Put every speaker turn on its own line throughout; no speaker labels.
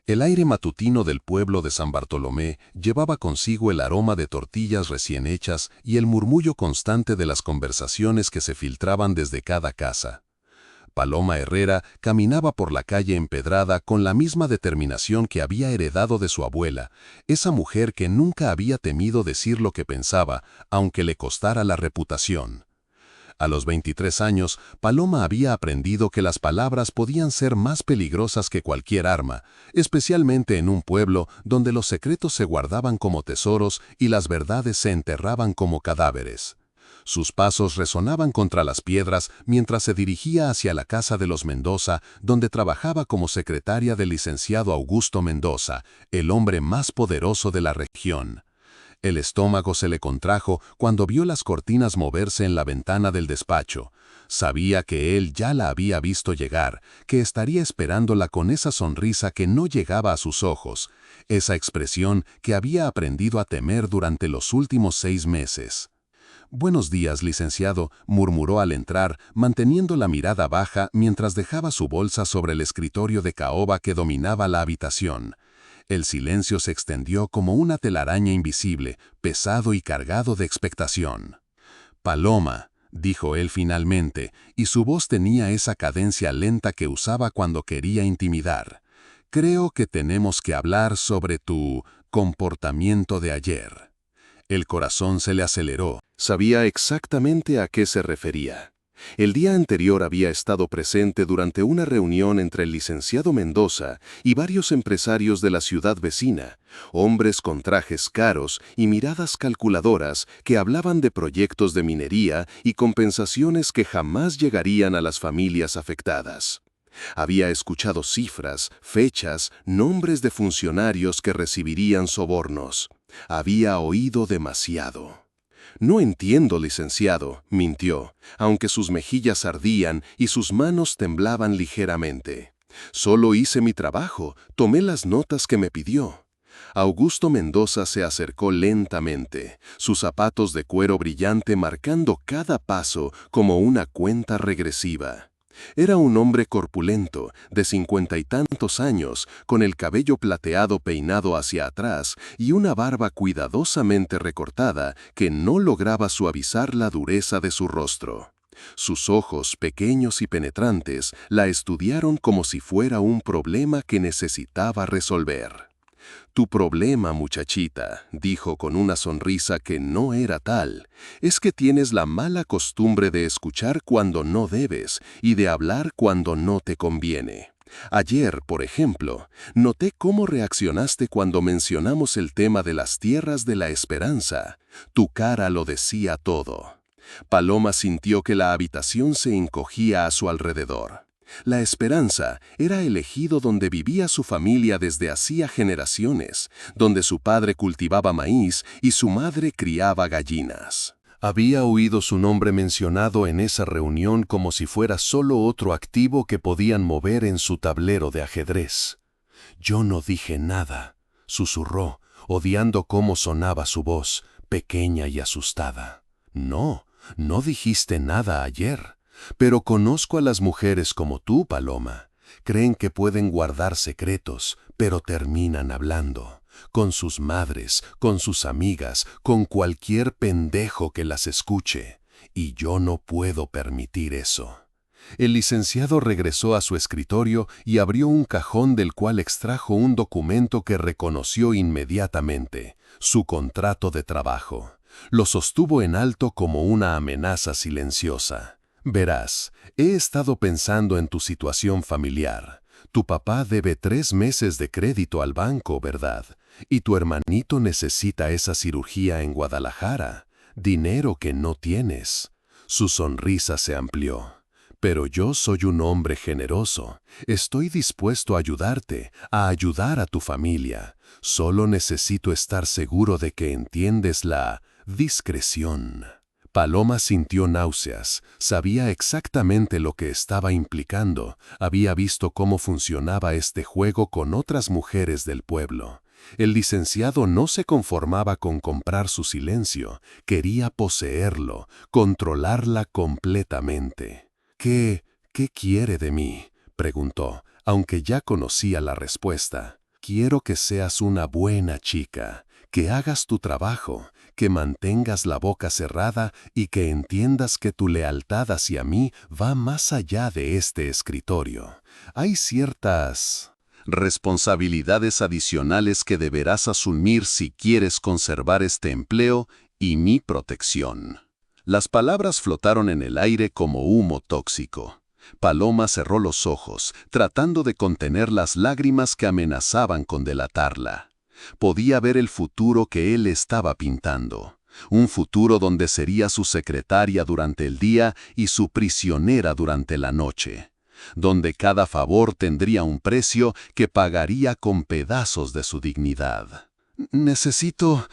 El aire matutino del pueblo de San Bartolomé llevaba consigo el aroma de tortillas recién hechas y el murmullo constante de las conversaciones que se filtraban desde cada casa. Paloma Herrera caminaba por la calle empedrada con la misma determinación que había heredado de su abuela, esa mujer que nunca había temido decir lo que pensaba, aunque le costara la reputación. A los 23 años, Paloma había aprendido que las palabras podían ser más peligrosas que cualquier arma, especialmente en un pueblo donde los secretos se guardaban como tesoros y las verdades se enterraban como cadáveres. Sus pasos resonaban contra las piedras mientras se dirigía hacia la casa de los Mendoza, donde trabajaba como secretaria del licenciado Augusto Mendoza, el hombre más poderoso de la región. El estómago se le contrajo cuando vio las cortinas moverse en la ventana del despacho. Sabía que él ya la había visto llegar, que estaría esperándola con esa sonrisa que no llegaba a sus ojos, esa expresión que había aprendido a temer durante los últimos 6 meses. «Buenos días, licenciado», murmuró al entrar, manteniendo la mirada baja mientras dejaba su bolsa sobre el escritorio de caoba que dominaba la habitación. El silencio se extendió como una telaraña invisible, pesado y cargado de expectación. «Paloma», dijo él finalmente, y su voz tenía esa cadencia lenta que usaba cuando quería intimidar. «Creo que tenemos que hablar sobre tu comportamiento de ayer». El corazón se le aceleró. Sabía exactamente a qué se refería. El día anterior había estado presente durante una reunión entre el licenciado Mendoza y varios empresarios de la ciudad vecina, hombres con trajes caros y miradas calculadoras que hablaban de proyectos de minería y compensaciones que jamás llegarían a las familias afectadas. Había escuchado cifras, fechas, nombres de funcionarios que recibirían sobornos. Había oído demasiado. «No entiendo, licenciado», mintió, aunque sus mejillas ardían y sus manos temblaban ligeramente. «Solo hice mi trabajo, tomé las notas que me pidió». Augusto Mendoza se acercó lentamente, sus zapatos de cuero brillante marcando cada paso como una cuenta regresiva. Era un hombre corpulento, de 50 y tantos años, con el cabello plateado peinado hacia atrás y una barba cuidadosamente recortada que no lograba suavizar la dureza de su rostro. Sus ojos, pequeños y penetrantes, la estudiaron como si fuera un problema que necesitaba resolver. «Tu problema, muchachita», dijo con una sonrisa que no era tal, «es que tienes la mala costumbre de escuchar cuando no debes y de hablar cuando no te conviene. Ayer, por ejemplo, noté cómo reaccionaste cuando mencionamos el tema de las tierras de la esperanza. Tu cara lo decía todo». Paloma sintió que la habitación se encogía a su alrededor. La Esperanza era el ejido donde vivía su familia desde hacía generaciones, donde su padre cultivaba maíz y su madre criaba gallinas. Había oído su nombre mencionado en esa reunión como si fuera solo otro activo que podían mover en su tablero de ajedrez. «Yo no dije nada», susurró, odiando cómo sonaba su voz, pequeña y asustada. «No, no dijiste nada ayer. Pero conozco a las mujeres como tú, Paloma. Creen que pueden guardar secretos, pero terminan hablando. Con sus madres, con sus amigas, con cualquier pendejo que las escuche. Y yo no puedo permitir eso». El licenciado regresó a su escritorio y abrió un cajón del cual extrajo un documento que reconoció inmediatamente: su contrato de trabajo. Lo sostuvo en alto como una amenaza silenciosa. «Verás, he estado pensando en tu situación familiar. Tu papá debe 3 meses de crédito al banco, ¿verdad? Y tu hermanito necesita esa cirugía en Guadalajara. Dinero que no tienes». Su sonrisa se amplió. «Pero yo soy un hombre generoso. Estoy dispuesto a ayudarte, a ayudar a tu familia. Solo necesito estar seguro de que entiendes la discreción». Paloma sintió náuseas, sabía exactamente lo que estaba implicando, había visto cómo funcionaba este juego con otras mujeres del pueblo. El licenciado no se conformaba con comprar su silencio, quería poseerlo, controlarla completamente. ¿Qué quiere de mí?», preguntó, aunque ya conocía la respuesta. quiero que seas una buena chica, que hagas tu trabajo, que mantengas la boca cerrada y que entiendas que tu lealtad hacia mí va más allá de este escritorio. Hay ciertas responsabilidades adicionales que deberás asumir si quieres conservar este empleo y mi protección». Las palabras flotaron en el aire como humo tóxico. Paloma cerró los ojos, tratando de contener las lágrimas que amenazaban con delatarla. Podía ver el futuro que él estaba pintando. Un futuro donde sería su secretaria durante el día y su prisionera durante la noche. Donde cada favor tendría un precio que pagaría con pedazos de su dignidad. Necesito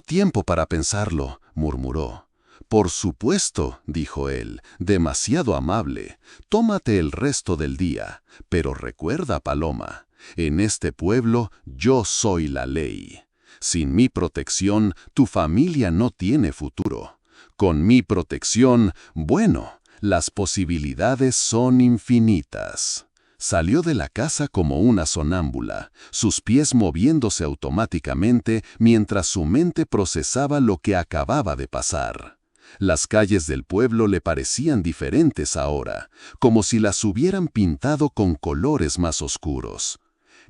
tiempo para pensarlo», murmuró. «Por supuesto», dijo él, demasiado amable. «Tómate el resto del día. Pero recuerda, Paloma, en este pueblo yo soy la ley. Sin mi protección, tu familia no tiene futuro. Con mi protección, bueno, las posibilidades son infinitas». Salió de la casa como una sonámbula, sus pies moviéndose automáticamente mientras su mente procesaba lo que acababa de pasar. Las calles del pueblo le parecían diferentes ahora, como si las hubieran pintado con colores más oscuros.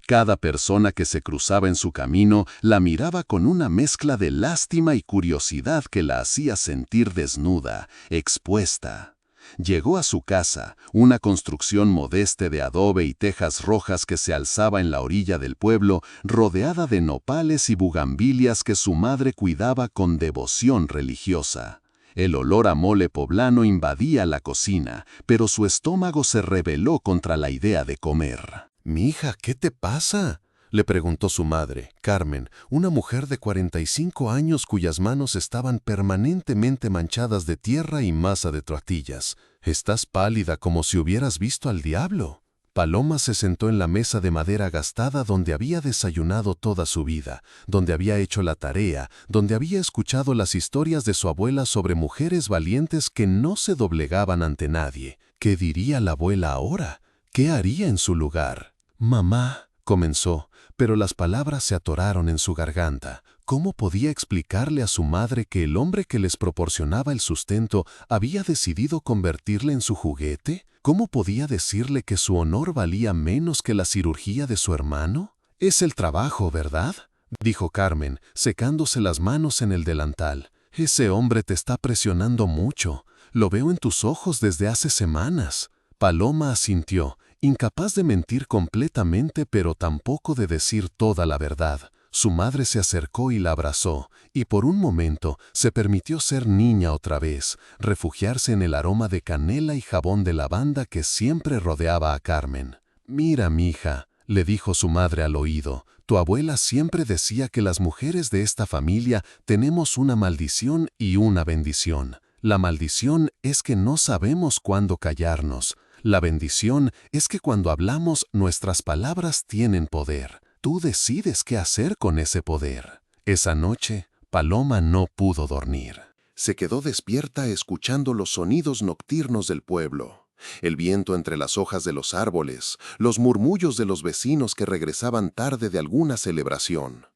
Cada persona que se cruzaba en su camino la miraba con una mezcla de lástima y curiosidad que la hacía sentir desnuda, expuesta. Llegó a su casa, una construcción modesta de adobe y tejas rojas que se alzaba en la orilla del pueblo, rodeada de nopales y bugambilias que su madre cuidaba con devoción religiosa. El olor a mole poblano invadía la cocina, pero su estómago se rebeló contra la idea de comer. «Mija, ¿qué te pasa?», le preguntó su madre, Carmen, una mujer de 45 años cuyas manos estaban permanentemente manchadas de tierra y masa de tortillas. «Estás pálida como si hubieras visto al diablo». Paloma se sentó en la mesa de madera gastada donde había desayunado toda su vida, donde había hecho la tarea, donde había escuchado las historias de su abuela sobre mujeres valientes que no se doblegaban ante nadie. ¿Qué diría la abuela ahora? ¿Qué haría en su lugar? «Mamá», comenzó, pero las palabras se atoraron en su garganta. ¿Cómo podía explicarle a su madre que el hombre que les proporcionaba el sustento había decidido convertirle en su juguete? ¿Cómo podía decirle que su honor valía menos que la cirugía de su hermano? «Es el trabajo, ¿verdad?», dijo Carmen, secándose las manos en el delantal. «Ese hombre te está presionando mucho. Lo veo en tus ojos desde hace semanas». Paloma asintió, incapaz de mentir completamente, pero tampoco de decir toda la verdad. Su madre se acercó y la abrazó, y por un momento se permitió ser niña otra vez, refugiarse en el aroma de canela y jabón de lavanda que siempre rodeaba a Carmen. «Mira, mija», le dijo su madre al oído, «tu abuela siempre decía que las mujeres de esta familia tenemos una maldición y una bendición. La maldición es que no sabemos cuándo callarnos. La bendición es que cuando hablamos nuestras palabras tienen poder. Tú decides qué hacer con ese poder». Esa noche, Paloma no pudo dormir. Se quedó despierta escuchando los sonidos nocturnos del pueblo. El viento entre las hojas de los árboles, los murmullos de los vecinos que regresaban tarde de alguna celebración.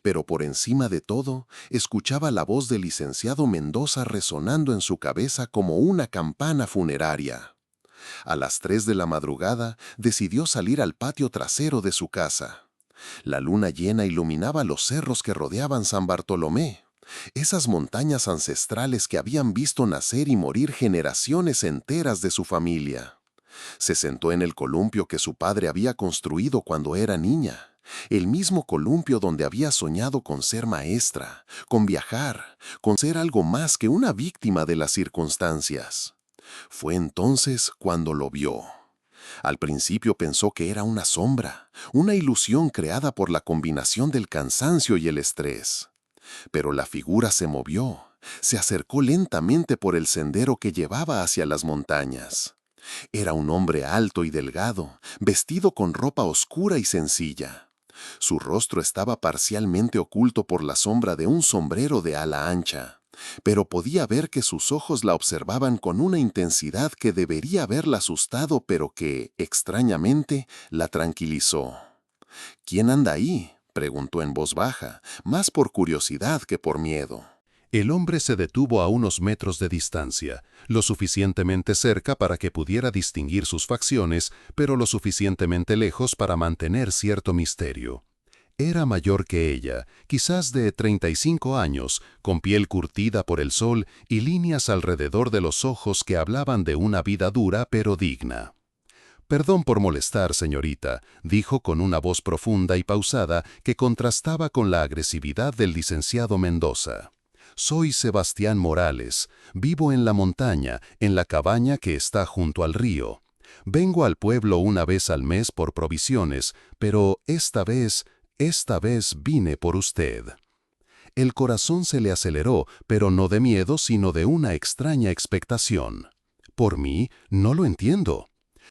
Pero por encima de todo, escuchaba la voz del licenciado Mendoza resonando en su cabeza como una campana funeraria. A las 3 de la madrugada, decidió salir al patio trasero de su casa. La luna llena iluminaba los cerros que rodeaban San Bartolomé, esas montañas ancestrales que habían visto nacer y morir generaciones enteras de su familia. Se sentó en el columpio que su padre había construido cuando era niña, el mismo columpio donde había soñado con ser maestra, con viajar, con ser algo más que una víctima de las circunstancias. Fue entonces cuando lo vio. Al principio pensó que era una sombra, una ilusión creada por la combinación del cansancio y el estrés. Pero la figura se movió, se acercó lentamente por el sendero que llevaba hacia las montañas. Era un hombre alto y delgado, vestido con ropa oscura y sencilla. Su rostro estaba parcialmente oculto por la sombra de un sombrero de ala ancha, pero podía ver que sus ojos la observaban con una intensidad que debería haberla asustado, pero que, extrañamente, la tranquilizó.
¿Quién anda ahí?, preguntó en voz baja, más por curiosidad que por miedo.
El hombre se detuvo a unos metros de distancia, lo suficientemente cerca para que pudiera distinguir sus facciones, pero lo suficientemente lejos para mantener cierto misterio. Era mayor que ella, quizás de 35 años, con piel curtida por el sol y líneas alrededor de los ojos que hablaban de una vida dura pero digna. «Perdón por molestar, señorita», dijo con una voz profunda y pausada que contrastaba con la agresividad del licenciado Mendoza. «Soy Sebastián Morales. Vivo en la montaña, en la cabaña que está junto al río. Vengo al pueblo una vez al mes por provisiones, pero esta vez vine por usted». El corazón se le aceleró, pero no de miedo, sino de una extraña expectación. «¿Por mí? No lo entiendo».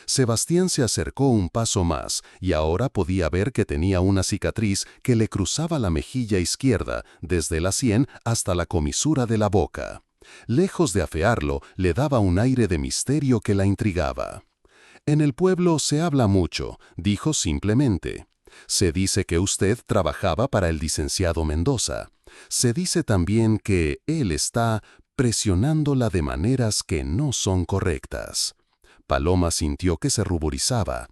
Sebastián se acercó un paso más y ahora podía ver que tenía una cicatriz que le cruzaba la mejilla izquierda, desde la sien hasta la comisura de la boca. Lejos de afearlo, le daba un aire de misterio que la intrigaba. «En el pueblo se habla mucho», dijo simplemente. «Se dice que usted trabajaba para el licenciado Mendoza. Se dice también que él está presionándola de maneras que no son correctas». Paloma sintió que se ruborizaba.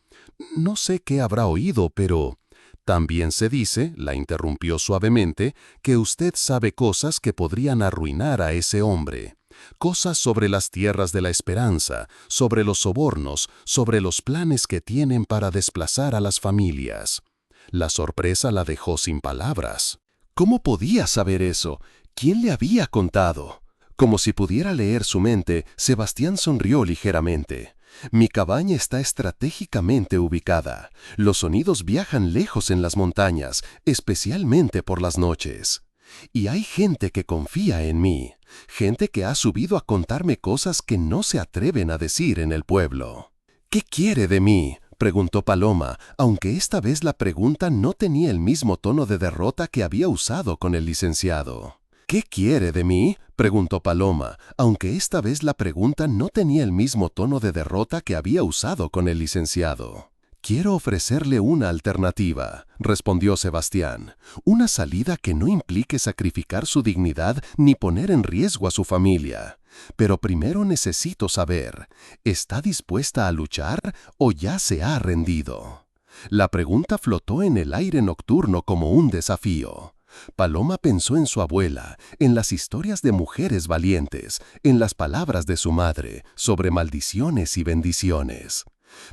«No sé qué habrá oído, pero...» «También se dice», la interrumpió suavemente, «que usted sabe cosas que podrían arruinar a ese hombre. Cosas sobre las tierras de la esperanza, sobre los sobornos, sobre los planes que tienen para desplazar a las familias». La sorpresa la dejó sin palabras. ¿Cómo podía saber eso? ¿Quién le había contado? Como si pudiera leer su mente, Sebastián sonrió ligeramente. «Mi cabaña está estratégicamente ubicada. Los sonidos viajan lejos en las montañas, especialmente por las noches. Y hay gente que confía en mí, gente que ha subido a contarme cosas que no se atreven a decir en el pueblo». «¿Qué quiere de mí?», preguntó Paloma, aunque esta vez la pregunta no tenía el mismo tono de derrota que había usado con el licenciado. «¿Qué quiere de mí?», preguntó Paloma, aunque esta vez la pregunta no tenía el mismo tono de derrota que había usado con el licenciado. «Quiero ofrecerle una alternativa», respondió Sebastián. «Una salida que no implique sacrificar su dignidad ni poner en riesgo a su familia. Pero primero necesito saber, ¿está dispuesta a luchar o ya se ha rendido?». La pregunta flotó en el aire nocturno como un desafío. Paloma pensó en su abuela, en las historias de mujeres valientes, en las palabras de su madre sobre maldiciones y bendiciones.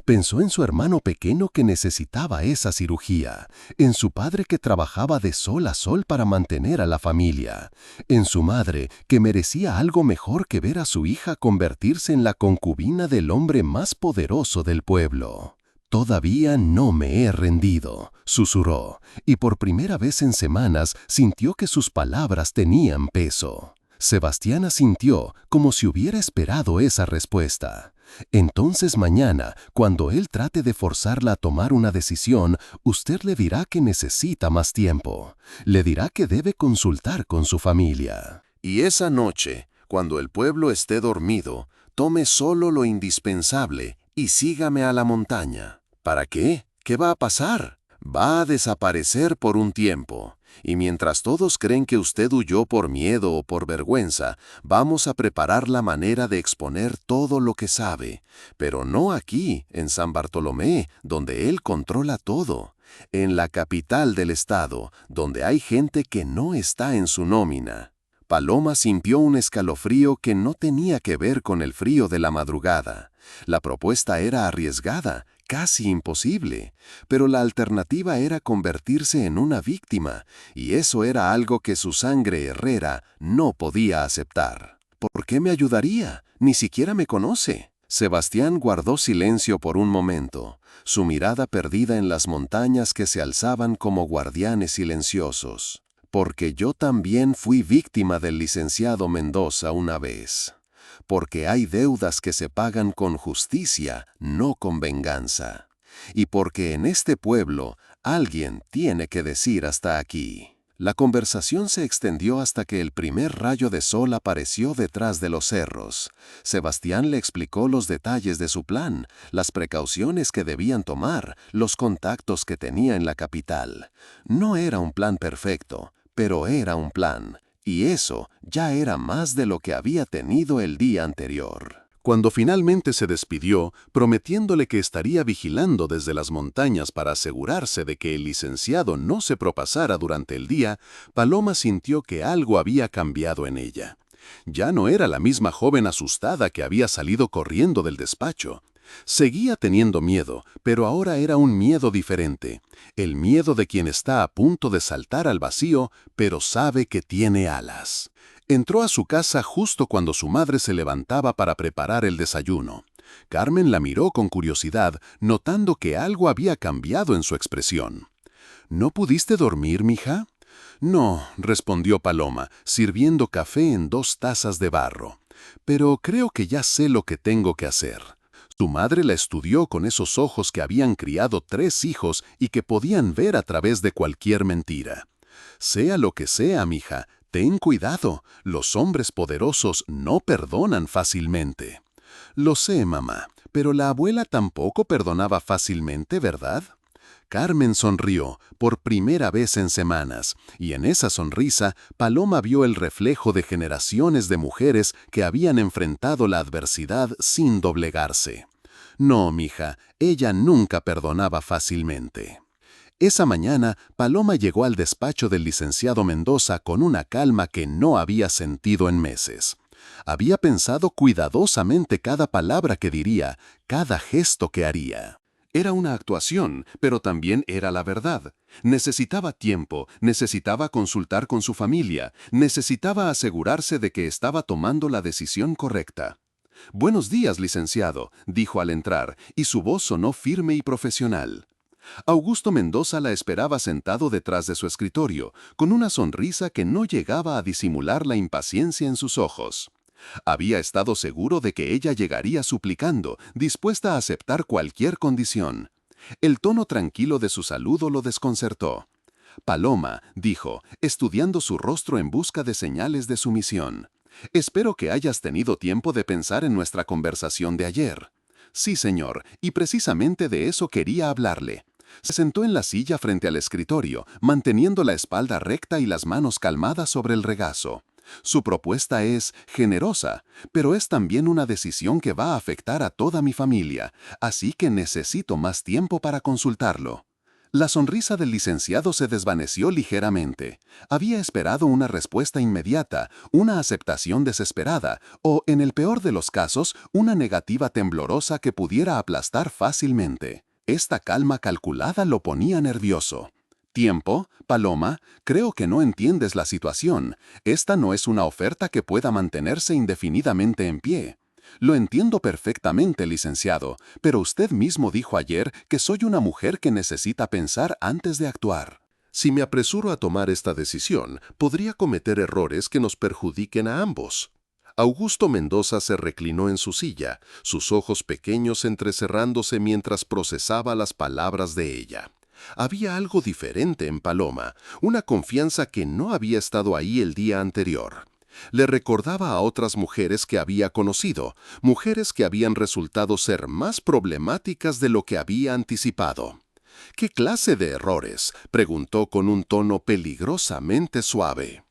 Pensó en su hermano pequeño que necesitaba esa cirugía, en su padre que trabajaba de sol a sol para mantener a la familia, en su madre que merecía algo mejor que ver a su hija convertirse en la concubina del hombre más poderoso del pueblo. «Todavía no me he rendido», susurró, y por primera vez en semanas sintió que sus palabras tenían peso. Sebastián asintió como si hubiera esperado esa respuesta. «Entonces mañana, cuando él trate de forzarla a tomar una decisión, usted le dirá que necesita más tiempo. Le dirá que debe consultar con su familia.
Y esa noche, cuando el pueblo esté dormido, tome solo lo indispensable y sígame a la montaña». «¿Para qué? ¿Qué va a pasar?». «Va a desaparecer por un tiempo. Y mientras todos creen que usted huyó por miedo o por vergüenza, vamos a preparar la manera de exponer todo lo que sabe. Pero no aquí, en San Bartolomé, donde él controla todo. En la capital del estado, donde hay gente que no está en su nómina». Paloma sintió un escalofrío que no tenía que ver con el frío de la madrugada. La propuesta era arriesgada, casi imposible, pero la alternativa era convertirse en una víctima, y eso era algo que su sangre herrera no podía aceptar. «¿Por qué me ayudaría? Ni siquiera me conoce». Sebastián guardó silencio por un momento, su mirada perdida en las montañas que se alzaban como guardianes silenciosos. «Porque yo también fui víctima del licenciado Mendoza una vez. Porque hay deudas que se pagan con justicia, no con venganza. Y porque en este pueblo alguien tiene que decir hasta aquí». La conversación se extendió hasta que el primer rayo de sol apareció detrás de los cerros. Sebastián le explicó los detalles de su plan, las precauciones que debían tomar, los contactos que tenía en la capital. No era un plan perfecto, pero era un plan, y eso ya era más de lo que había tenido el día anterior.
Cuando finalmente se despidió, prometiéndole que estaría vigilando desde las montañas para asegurarse de que el licenciado no se propasara durante el día, Paloma sintió que algo había cambiado en ella. Ya no era la misma joven asustada que había salido corriendo del despacho. Seguía teniendo miedo, pero ahora era un miedo diferente. El miedo de quien está a punto de saltar al vacío, pero sabe que tiene alas. Entró a su casa justo cuando su madre se levantaba para preparar el desayuno. Carmen la miró con curiosidad, notando que algo había cambiado en su expresión. ¿No pudiste dormir, mija? No, respondió Paloma, sirviendo café en 2 tazas de barro. Pero creo que ya sé lo que tengo que hacer. Su madre la estudió con esos ojos que habían criado 3 hijos y que podían ver a través de cualquier mentira. Sea lo que sea, mija, ten cuidado, los hombres poderosos no perdonan fácilmente. Lo sé, mamá, pero la abuela tampoco perdonaba fácilmente, ¿verdad? Carmen sonrió, por primera vez en semanas, y en esa sonrisa Paloma vio el reflejo de generaciones de mujeres que habían enfrentado la adversidad sin doblegarse. No, mija, ella nunca perdonaba fácilmente. Esa mañana, Paloma llegó al despacho del licenciado Mendoza con una calma que no había sentido en meses. Había pensado cuidadosamente cada palabra que diría, cada gesto que haría. Era una actuación, pero también era la verdad. Necesitaba tiempo, necesitaba consultar con su familia, necesitaba asegurarse de que estaba tomando la decisión correcta. «Buenos días, licenciado», dijo al entrar, y su voz sonó firme y profesional. Augusto Mendoza la esperaba sentado detrás de su escritorio, con una sonrisa que no llegaba a disimular la impaciencia en sus ojos. Había estado seguro de que ella llegaría suplicando, dispuesta a aceptar cualquier condición. El tono tranquilo de su saludo lo desconcertó. «Paloma», dijo, estudiando su rostro en busca de señales de sumisión. «Espero que hayas tenido tiempo de pensar en nuestra conversación de ayer». «Sí, señor, y precisamente de eso quería hablarle». Se sentó en la silla frente al escritorio, manteniendo la espalda recta y las manos calmadas sobre el regazo. Su propuesta es generosa, pero es también una decisión que va a afectar a toda mi familia, así que necesito más tiempo para consultarlo. La sonrisa del licenciado se desvaneció ligeramente. Había esperado una respuesta inmediata, una aceptación desesperada, o, en el peor de los casos, una negativa temblorosa que pudiera aplastar fácilmente. Esta calma calculada lo ponía nervioso. «Tiempo, Paloma, creo que no entiendes la situación. Esta no es una oferta que pueda mantenerse indefinidamente en pie». «Lo entiendo perfectamente, licenciado, pero usted mismo dijo ayer que soy una mujer que necesita pensar antes de actuar». «Si me apresuro a tomar esta decisión, podría cometer errores que nos perjudiquen a ambos». Augusto Mendoza se reclinó en su silla, sus ojos pequeños entrecerrándose mientras procesaba las palabras de ella. Había algo diferente en Paloma, una confianza que no había estado ahí el día anterior. Le recordaba a otras mujeres que había conocido, mujeres que habían resultado ser más problemáticas de lo que había anticipado. «¿Qué clase de errores?», preguntó con un tono peligrosamente suave.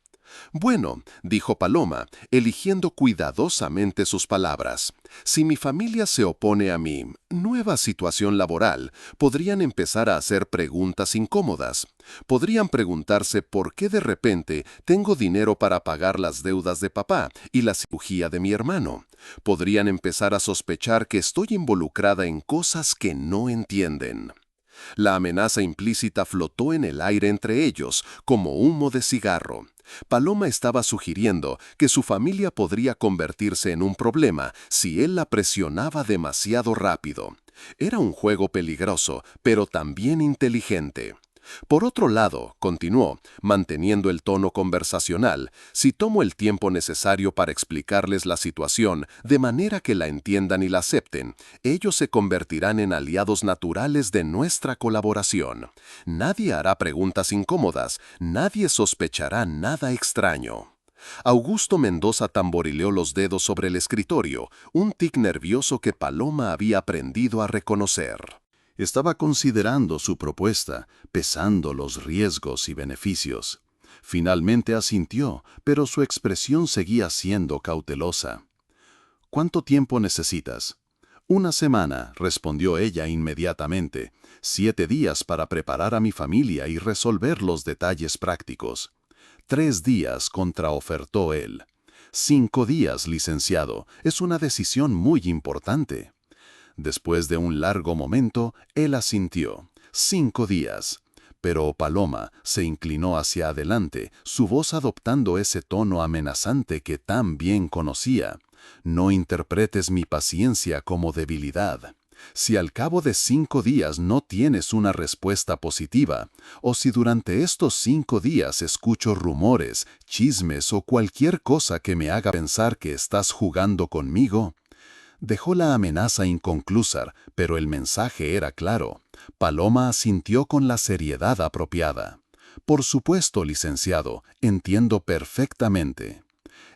«Bueno», dijo Paloma, eligiendo cuidadosamente sus palabras, «si mi familia se opone a mi nueva situación laboral, podrían empezar a hacer preguntas incómodas. Podrían preguntarse por qué de repente tengo dinero para pagar las deudas de papá y la cirugía de mi hermano. Podrían empezar a sospechar que estoy involucrada en cosas que no entienden». La amenaza implícita flotó en el aire entre ellos, como humo de cigarro. Paloma estaba sugiriendo que su familia podría convertirse en un problema si él la presionaba demasiado rápido. Era un juego peligroso, pero también inteligente.
Por otro lado, continuó, manteniendo el tono conversacional, si tomo el tiempo necesario para explicarles la situación de manera que la entiendan y la acepten, ellos se convertirán en aliados naturales de nuestra colaboración. Nadie hará preguntas incómodas, nadie sospechará nada extraño. Augusto Mendoza tamborileó los dedos sobre el escritorio, un tic nervioso que Paloma había aprendido a reconocer.
Estaba considerando su propuesta, pesando los riesgos y beneficios. Finalmente asintió, pero su expresión seguía siendo cautelosa. «¿Cuánto tiempo necesitas?» «Una semana», respondió ella inmediatamente. «7 días para preparar a mi familia y resolver los detalles prácticos». 3 días, contraofertó él. 5 días, licenciado, es una decisión muy importante. Después de un largo momento, él asintió. 5 días. Pero Paloma se inclinó hacia adelante, su voz adoptando ese tono amenazante que tan bien conocía. «No interpretes mi paciencia como debilidad. Si al cabo de 5 días no tienes una respuesta positiva, o si durante estos 5 días escucho rumores, chismes o cualquier cosa que me haga pensar que estás jugando conmigo». Dejó la amenaza inconclusa, pero el mensaje era claro. Paloma asintió con la seriedad apropiada. «Por supuesto, licenciado, entiendo perfectamente».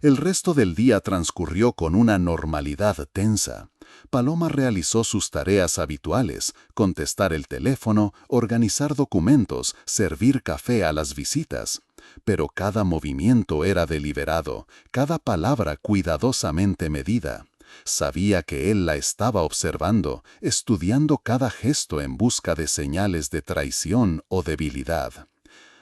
El resto del día transcurrió con una normalidad tensa. Paloma realizó sus tareas habituales, contestar el teléfono, organizar documentos, servir café a las visitas. Pero cada movimiento era deliberado, cada palabra cuidadosamente medida. Sabía que él la estaba observando, estudiando cada gesto en busca de señales de traición o debilidad.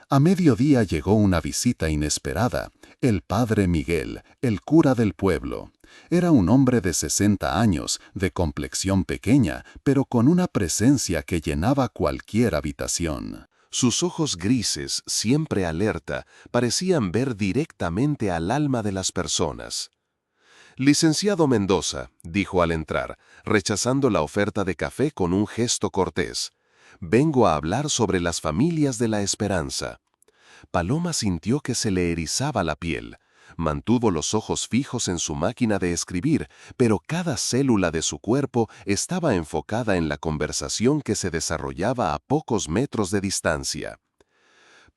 A mediodía llegó una visita inesperada, el padre Miguel, el cura del pueblo. Era un hombre de 60 años, de complexión pequeña, pero con una presencia que llenaba cualquier habitación.
Sus ojos grises, siempre alerta, parecían ver directamente al alma de las personas. «Licenciado Mendoza», dijo al entrar, rechazando la oferta de café con un gesto cortés, «vengo a hablar sobre las familias de la esperanza». Paloma sintió que se le erizaba la piel. Mantuvo los ojos fijos en su máquina de escribir, pero cada célula de su cuerpo estaba enfocada en la conversación que se desarrollaba a pocos metros de distancia.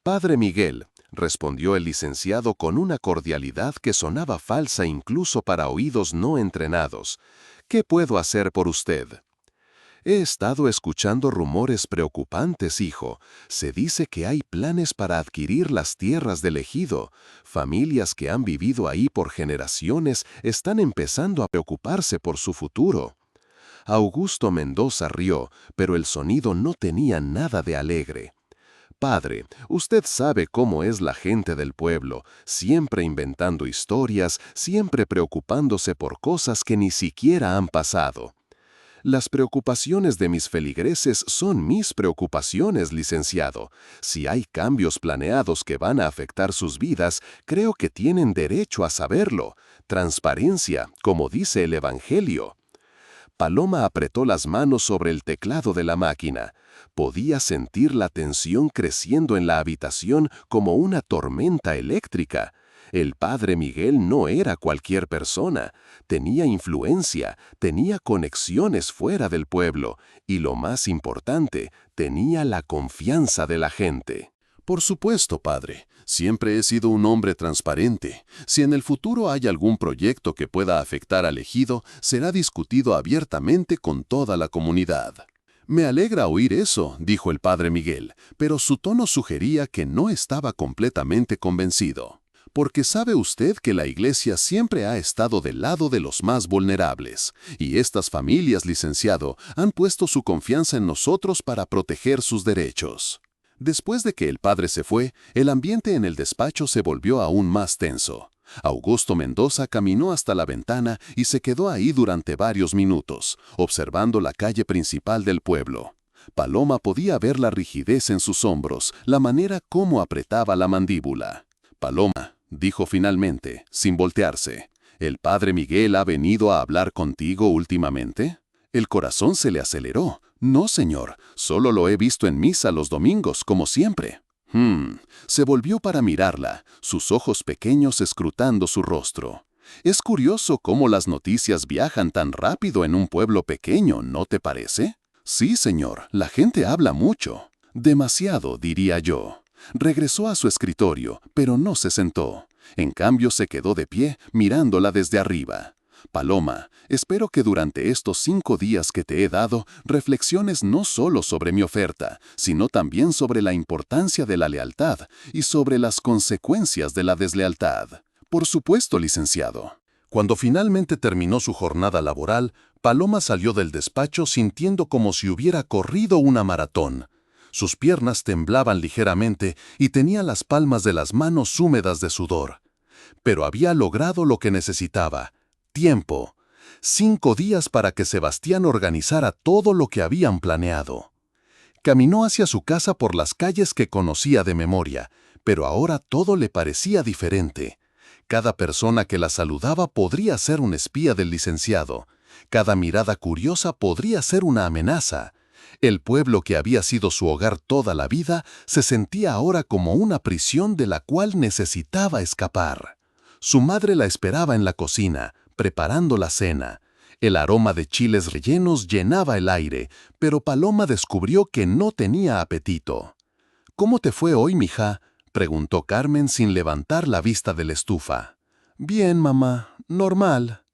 «Padre Miguel», respondió el licenciado con una cordialidad que sonaba falsa incluso para oídos no entrenados. «¿Qué puedo hacer por usted?» «He estado escuchando rumores preocupantes, hijo. Se dice que hay planes para adquirir las tierras del ejido. Familias que han vivido ahí por generaciones están empezando a preocuparse por su futuro». Augusto Mendoza rió, pero el sonido no tenía nada de alegre. «Padre, usted sabe cómo es la gente del pueblo, siempre inventando historias, siempre preocupándose por cosas que ni siquiera han pasado». «Las preocupaciones de mis feligreses son mis preocupaciones, licenciado. Si hay cambios planeados que van a afectar sus vidas, creo que tienen derecho a saberlo. Transparencia, como dice el Evangelio». Paloma apretó las manos sobre el teclado de la máquina. Podía sentir la tensión creciendo en la habitación como una tormenta eléctrica. El padre Miguel no era cualquier persona. Tenía influencia, tenía conexiones fuera del pueblo y, lo más importante, tenía la confianza de la gente.
«Por supuesto, padre. Siempre he sido un hombre transparente. Si en el futuro hay algún proyecto que pueda afectar al ejido, será discutido abiertamente con toda la comunidad». «Me alegra oír eso», dijo el padre Miguel, pero su tono sugería que no estaba completamente convencido. «Porque sabe usted que la Iglesia siempre ha estado del lado de los más vulnerables, y estas familias, licenciado, han puesto su confianza en nosotros para proteger sus derechos». Después de que el padre se fue, el ambiente en el despacho se volvió aún más tenso. Augusto Mendoza caminó hasta la ventana y se quedó ahí durante varios minutos, observando la calle principal del pueblo. Paloma podía ver la rigidez en sus hombros, la manera como apretaba la mandíbula. «Paloma», dijo finalmente, sin voltearse, «¿el padre Miguel ha venido a hablar contigo últimamente?» El corazón se le aceleró. No, señor, solo lo he visto en misa los domingos, como siempre. Se volvió para mirarla, sus ojos pequeños escrutando su rostro. Es curioso cómo las noticias viajan tan rápido en un pueblo pequeño, ¿no te parece? Sí, señor, la gente habla mucho. Demasiado, diría yo. Regresó a su escritorio, pero no se sentó. En cambio, se quedó de pie, mirándola desde arriba. Paloma, espero que durante estos 5 días que te he dado, reflexiones no solo sobre mi oferta, sino también sobre la importancia de la lealtad y sobre las consecuencias de la deslealtad. Por supuesto, licenciado.
Cuando finalmente terminó su jornada laboral, Paloma salió del despacho sintiendo como si hubiera corrido una maratón. Sus piernas temblaban ligeramente y tenía las palmas de las manos húmedas de sudor. Pero había logrado lo que necesitaba: tiempo. 5 días para que Sebastián organizara todo lo que habían planeado. Caminó hacia su casa por las calles que conocía de memoria, pero ahora todo le parecía diferente. Cada persona que la saludaba podría ser un espía del licenciado. Cada mirada curiosa podría ser una amenaza. El pueblo que había sido su hogar toda la vida se sentía ahora como una prisión de la cual necesitaba escapar. Su madre la esperaba en la cocina, preparando la cena. El aroma de chiles rellenos llenaba el aire, pero Paloma descubrió que no tenía apetito. «¿Cómo te fue hoy, mija?», preguntó Carmen sin levantar la vista de la estufa. «Bien, mamá, normal».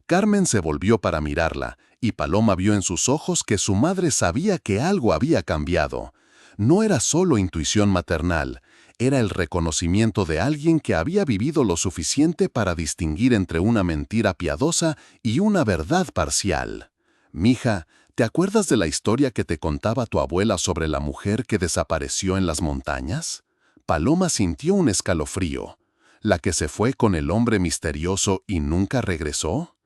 Carmen se volvió para mirarla, y Paloma vio en sus ojos que su madre sabía que algo había cambiado. No era solo intuición maternal, era el reconocimiento de alguien que había vivido lo suficiente para distinguir entre una mentira piadosa y una verdad parcial. «Mija, ¿te acuerdas de la historia que te contaba tu abuela sobre la mujer que desapareció en las montañas?» Paloma sintió un escalofrío. ¿La que se fue con el hombre misterioso y nunca regresó?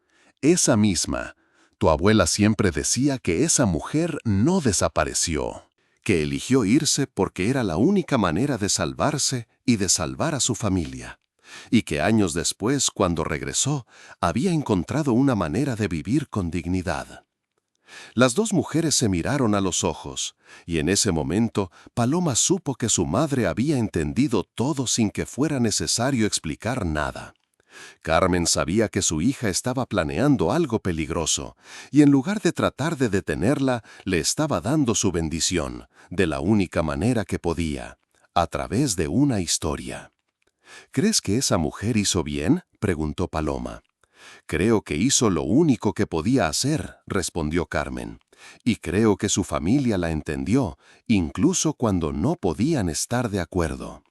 Esa misma. Tu abuela siempre decía que esa mujer no desapareció, que eligió irse porque era la única manera de salvarse y de salvar a su familia, y que años después, cuando regresó, había encontrado una manera de vivir con dignidad. Las 2 mujeres se miraron a los ojos, y en ese momento Paloma supo que su madre había entendido todo sin que fuera necesario explicar nada. Carmen sabía que su hija estaba planeando algo peligroso, y en lugar de tratar de detenerla, le estaba dando su bendición, de la única manera que podía, a través de una historia. «¿Crees que esa mujer hizo bien?», preguntó Paloma. «Creo que hizo lo único que podía hacer», respondió Carmen. «Y creo que su familia la entendió, incluso cuando no podían estar de acuerdo».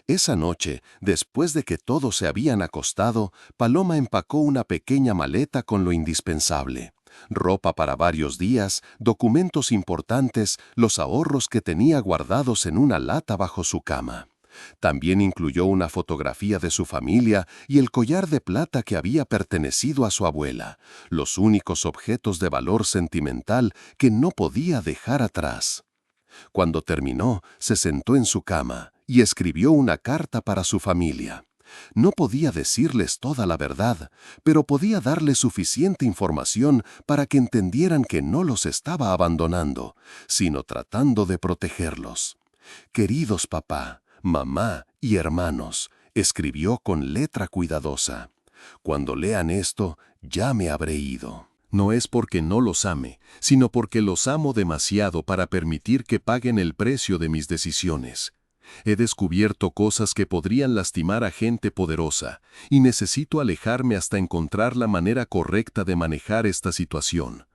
Esa noche, después de que todos se habían acostado, Paloma empacó una pequeña maleta con lo indispensable: ropa para varios días, documentos importantes, los ahorros que tenía guardados en una lata bajo su cama. También incluyó una fotografía de su familia y el collar de plata que había pertenecido a su abuela, los únicos objetos de valor sentimental que no podía dejar atrás. Cuando terminó, se sentó en su cama y escribió una carta para su familia. No podía decirles toda la verdad, pero podía darles suficiente información para que entendieran que no los estaba abandonando, sino tratando de protegerlos. «Queridos papá, mamá y hermanos», escribió con letra cuidadosa, «cuando lean esto, ya me habré ido. No es porque no los ame, sino porque los amo demasiado para permitir que paguen el precio de mis decisiones. He descubierto cosas que podrían lastimar a gente poderosa, y necesito alejarme hasta encontrar la manera correcta de manejar esta situación.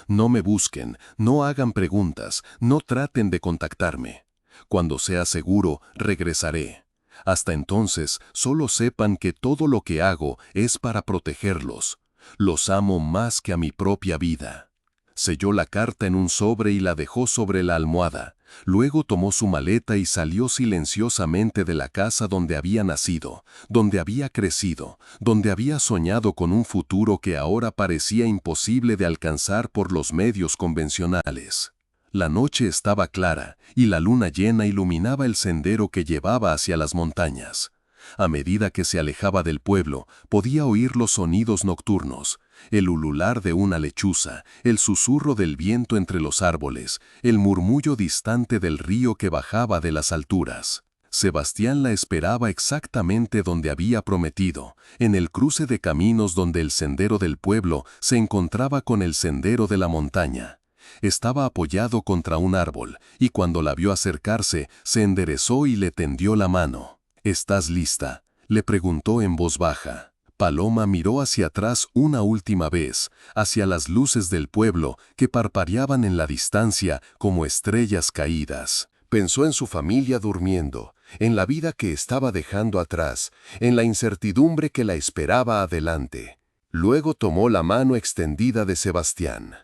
No me busquen, no hagan preguntas, no traten de contactarme. Cuando sea seguro, regresaré. Hasta entonces, solo sepan que todo lo que hago es para protegerlos. Los amo más que a mi propia vida». Selló la carta en un sobre y la dejó sobre la almohada. Luego tomó su maleta y salió silenciosamente de la casa donde había nacido, donde había crecido, donde había soñado con un futuro que ahora parecía imposible de alcanzar por los medios convencionales. La noche estaba clara y la luna llena iluminaba el sendero que llevaba hacia las montañas. A medida que se alejaba del pueblo, podía oír los sonidos nocturnos, el ulular de una lechuza, el susurro del viento entre los árboles, el murmullo distante del río que bajaba de las alturas. Sebastián la esperaba exactamente donde había prometido, en el cruce de caminos donde el sendero del pueblo se encontraba con el sendero de la montaña. Estaba apoyado contra un árbol, y cuando la vio acercarse, se enderezó y le tendió la mano. «¿Estás lista?», le preguntó en voz baja. Paloma miró hacia atrás una última vez, hacia las luces del pueblo que parpadeaban en la distancia como estrellas caídas.
Pensó en su familia durmiendo, en la vida que estaba dejando atrás, en la incertidumbre que la esperaba adelante. Luego tomó la mano extendida de Sebastián.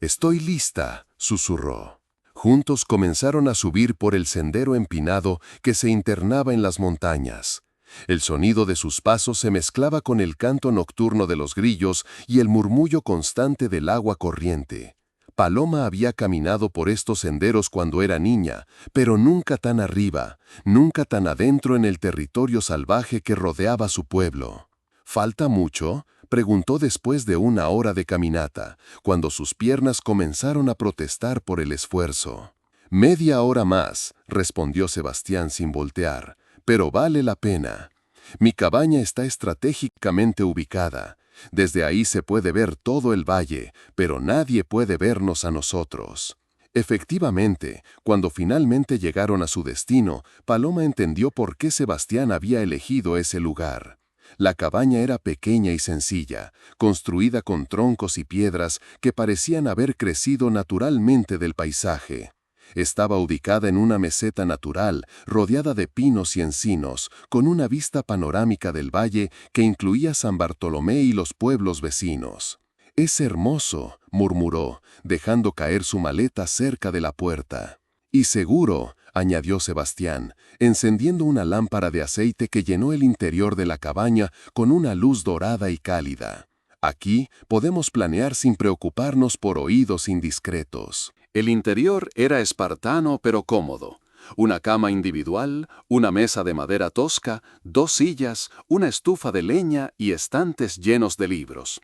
«Estoy lista», susurró. Juntos comenzaron a subir por el sendero empinado que se internaba en las montañas. El sonido de sus pasos se mezclaba con el canto nocturno de los grillos y el murmullo constante del agua corriente. Paloma había caminado por estos senderos cuando era niña, pero nunca tan arriba, nunca tan adentro en el territorio salvaje que rodeaba su pueblo. «¿Falta mucho?», preguntó después de una hora de caminata, cuando sus piernas comenzaron a protestar por el esfuerzo. «Media hora más», respondió Sebastián sin voltear, «pero vale la pena. Mi cabaña está estratégicamente ubicada. Desde ahí se puede ver todo el valle, pero nadie puede vernos a nosotros». Efectivamente, cuando finalmente llegaron a su destino, Paloma entendió por qué Sebastián había elegido ese lugar. La cabaña era pequeña y sencilla, construida con troncos y piedras que parecían haber crecido naturalmente del paisaje. Estaba ubicada en una meseta natural, rodeada de pinos y encinos, con una vista panorámica del valle que incluía San Bartolomé y los pueblos vecinos. «Es hermoso», murmuró, dejando caer su maleta cerca de la puerta. «Y seguro», añadió Sebastián, encendiendo una lámpara de aceite que llenó el interior de la cabaña con una luz dorada y cálida. «Aquí podemos planear sin preocuparnos por oídos indiscretos».
El interior era espartano pero cómodo. Una cama individual, una mesa de madera tosca, 2 sillas, una estufa de leña y estantes llenos de libros.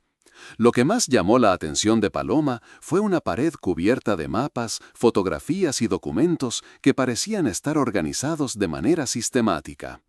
Lo que más llamó la atención de Paloma fue una pared cubierta de mapas, fotografías y documentos que parecían estar organizados de manera sistemática.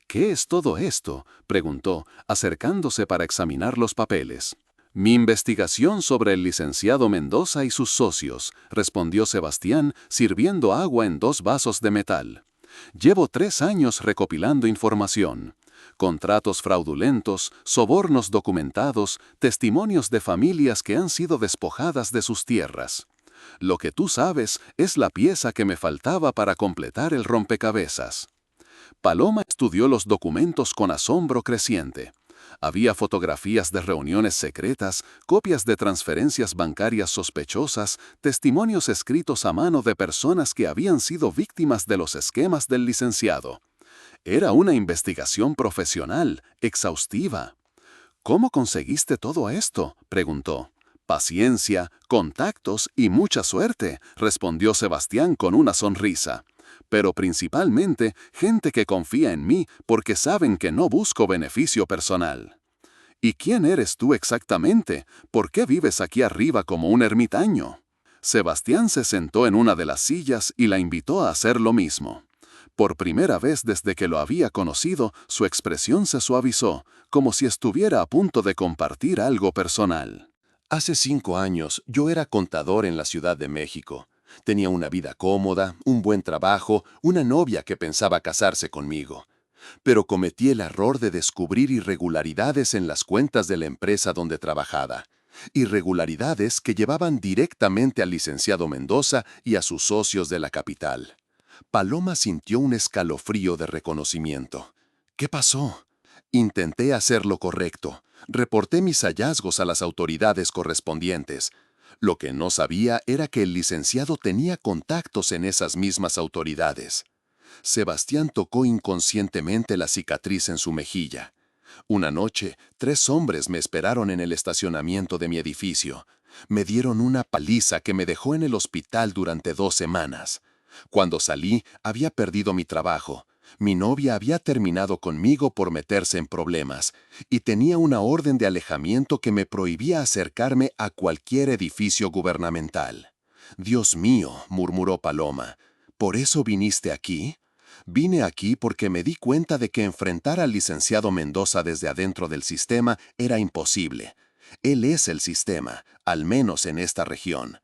«¿Qué es todo esto?», preguntó, acercándose para examinar los papeles. «Mi investigación sobre el licenciado Mendoza y sus socios», respondió Sebastián, sirviendo agua en 2 vasos de metal. «Llevo 3 años recopilando información. Contratos fraudulentos, sobornos documentados, testimonios de familias que han sido despojadas de sus tierras. Lo que tú sabes es la pieza que me faltaba para completar el rompecabezas». Paloma estudió los documentos con asombro creciente. Había fotografías de reuniones secretas, copias de transferencias bancarias sospechosas, testimonios escritos a mano de personas que habían sido víctimas de los esquemas del licenciado. Era una investigación profesional, exhaustiva. «¿Cómo conseguiste todo esto?», preguntó. «Paciencia, contactos y mucha suerte», respondió Sebastián con una sonrisa. «Pero principalmente gente que confía en mí porque saben que no busco beneficio personal». «¿Y quién eres tú exactamente? ¿Por qué vives aquí arriba como un ermitaño?». Sebastián se sentó en una de las sillas y la invitó a hacer lo mismo. Por primera vez desde que lo había conocido, su expresión se suavizó, como si estuviera a punto de compartir algo personal.
Hace 5 años yo era contador en la Ciudad de México. Tenía una vida cómoda, un buen trabajo, una novia que pensaba casarse conmigo. Pero cometí el error de descubrir irregularidades en las cuentas de la empresa donde trabajaba. Irregularidades que llevaban directamente al licenciado Mendoza y a sus socios de la capital. Paloma sintió un escalofrío de reconocimiento. ¿Qué pasó? Intenté hacer lo correcto. Reporté mis hallazgos a las autoridades correspondientes. Lo que no sabía era que el licenciado tenía contactos en esas mismas autoridades. Sebastián tocó inconscientemente la cicatriz en su mejilla. Una noche, 3 hombres me esperaron en el estacionamiento de mi edificio. Me dieron una paliza que me dejó en el hospital durante 2 semanas. Cuando salí, había perdido mi trabajo. Mi novia había terminado conmigo por meterse en problemas y tenía una orden de alejamiento que me prohibía acercarme a cualquier edificio gubernamental. «Dios mío», murmuró Paloma, ¿por eso viniste aquí? Vine aquí porque me di cuenta de que enfrentar al licenciado Mendoza desde adentro del sistema era imposible. Él es el sistema, al menos en esta región.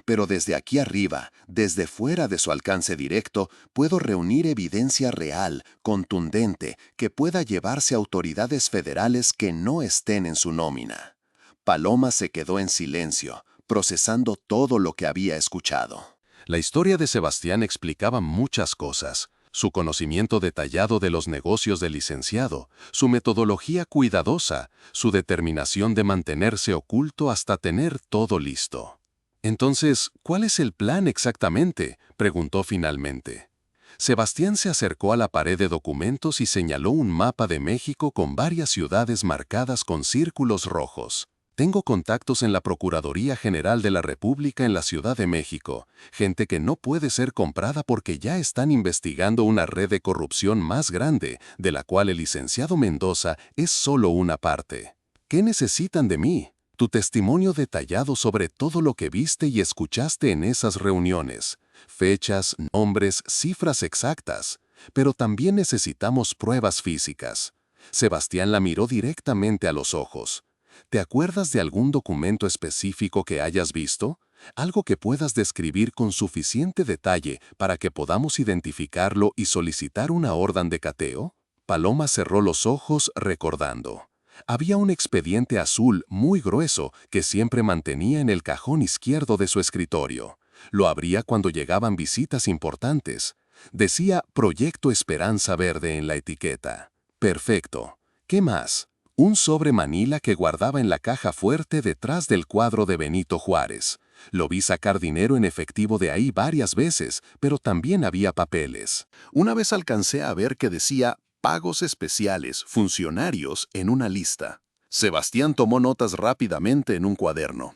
Pero desde aquí arriba, desde fuera de su alcance directo, puedo reunir evidencia real, contundente, que pueda llevarse a autoridades federales que no estén en su nómina. Paloma se quedó en silencio, procesando todo lo que había escuchado.
La historia de Sebastián explicaba muchas cosas. Su conocimiento detallado de los negocios del licenciado, su metodología cuidadosa, su determinación de mantenerse oculto hasta tener todo listo. Entonces, ¿cuál es el plan exactamente?, preguntó finalmente. Sebastián se acercó a la pared de documentos y señaló un mapa de México con varias ciudades marcadas con círculos rojos. Tengo contactos en la Procuraduría General de la República en la Ciudad de México, gente que no puede ser comprada porque ya están investigando una red de corrupción más grande, de la cual el licenciado Mendoza es solo una parte. ¿Qué necesitan de mí? Tu testimonio detallado sobre todo lo que viste y escuchaste en esas reuniones. Fechas, nombres, cifras exactas. Pero también necesitamos pruebas físicas. Sebastián la miró directamente a los ojos. ¿Te acuerdas de algún documento específico que hayas visto? ¿Algo que puedas describir con suficiente detalle para que podamos identificarlo y solicitar una orden de cateo? Paloma cerró los ojos recordando. Había un expediente azul muy grueso que siempre mantenía en el cajón izquierdo de su escritorio. Lo abría cuando llegaban visitas importantes. Decía Proyecto Esperanza Verde en la etiqueta. Perfecto. ¿Qué más? Un sobre manila que guardaba en la caja fuerte detrás del cuadro de Benito Juárez. Lo vi sacar dinero en efectivo de ahí varias veces, pero también había papeles.
Una vez alcancé a ver que decía pagos especiales, funcionarios, en una lista. Sebastián tomó notas rápidamente en un cuaderno.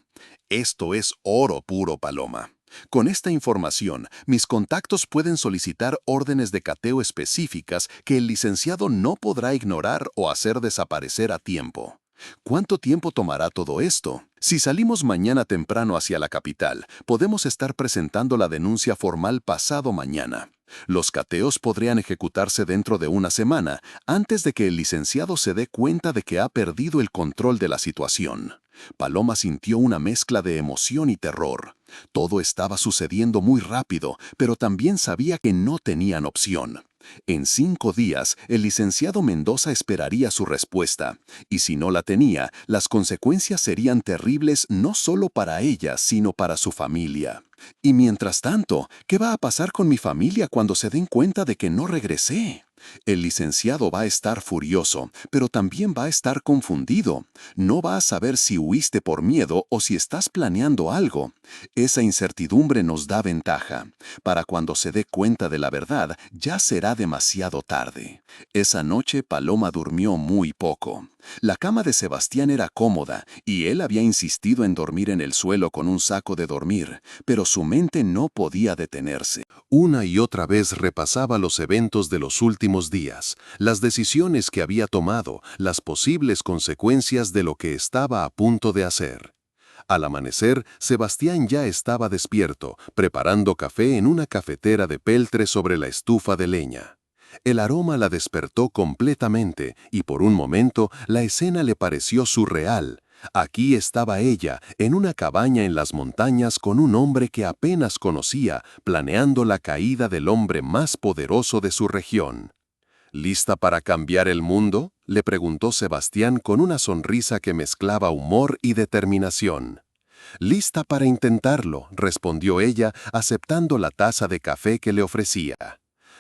Esto es oro puro, Paloma. Con esta información, mis contactos pueden solicitar órdenes de cateo específicas que el licenciado no podrá ignorar o hacer desaparecer a tiempo. ¿Cuánto tiempo tomará todo esto? Si salimos mañana temprano hacia la capital, podemos estar presentando la denuncia formal pasado mañana. Los cateos podrían ejecutarse dentro de una semana, antes de que el licenciado se dé cuenta de que ha perdido el control de la situación. Paloma sintió una mezcla de emoción y terror. Todo estaba sucediendo muy rápido, pero también sabía que no tenían opción. En 5 días, el licenciado Mendoza esperaría su respuesta, y si no la tenía, las consecuencias serían terribles no solo para ella, sino para su familia. Y mientras tanto, ¿qué va a pasar con mi familia cuando se den cuenta de que no regresé? El licenciado va a estar furioso, pero también va a estar confundido. No va a saber si huiste por miedo o si estás planeando algo. Esa incertidumbre nos da ventaja. Para cuando se dé cuenta de la verdad, ya será demasiado tarde. Esa noche Paloma durmió muy poco. La cama de Sebastián era cómoda y él había insistido en dormir en el suelo con un saco de dormir, pero su mente no podía detenerse.
Una y otra vez repasaba los eventos de los últimos días, las decisiones que había tomado, las posibles consecuencias de lo que estaba a punto de hacer. Al amanecer, Sebastián ya estaba despierto, preparando café en una cafetera de peltre sobre la estufa de leña. El aroma la despertó completamente y por un momento la escena le pareció surreal. Aquí estaba ella, en una cabaña en las montañas con un hombre que apenas conocía, planeando la caída del hombre más poderoso de su región. ¿Lista para cambiar el mundo?, le preguntó Sebastián con una sonrisa que mezclaba humor y determinación. «Lista para intentarlo», respondió ella, aceptando la taza de café que le ofrecía.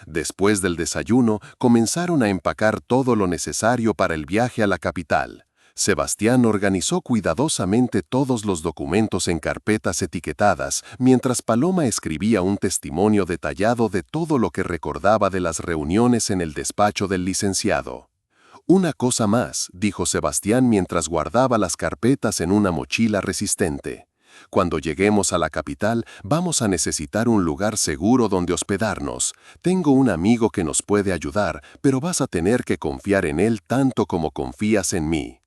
Después del desayuno, comenzaron a empacar todo lo necesario para el viaje a la capital. Sebastián organizó cuidadosamente todos los documentos en carpetas etiquetadas, mientras Paloma escribía un testimonio detallado de todo lo que recordaba de las reuniones en el despacho del licenciado. «Una cosa más», dijo Sebastián mientras guardaba las carpetas en una mochila resistente.
Cuando lleguemos a la capital, vamos a necesitar un lugar seguro donde hospedarnos. Tengo un amigo que nos puede ayudar, pero vas a tener que confiar en él tanto como confías en mí.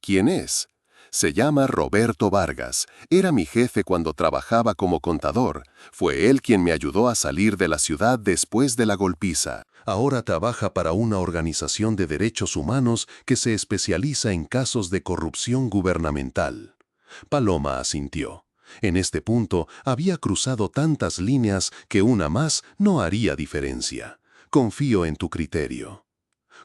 ¿Quién es? Se llama Roberto Vargas. Era mi jefe cuando trabajaba como contador. Fue él quien me ayudó a salir de la ciudad después de la golpiza.
Ahora trabaja para una organización de derechos humanos que se especializa en casos de corrupción gubernamental. Paloma asintió. En este punto había cruzado tantas líneas que una más no haría diferencia. Confío en tu criterio.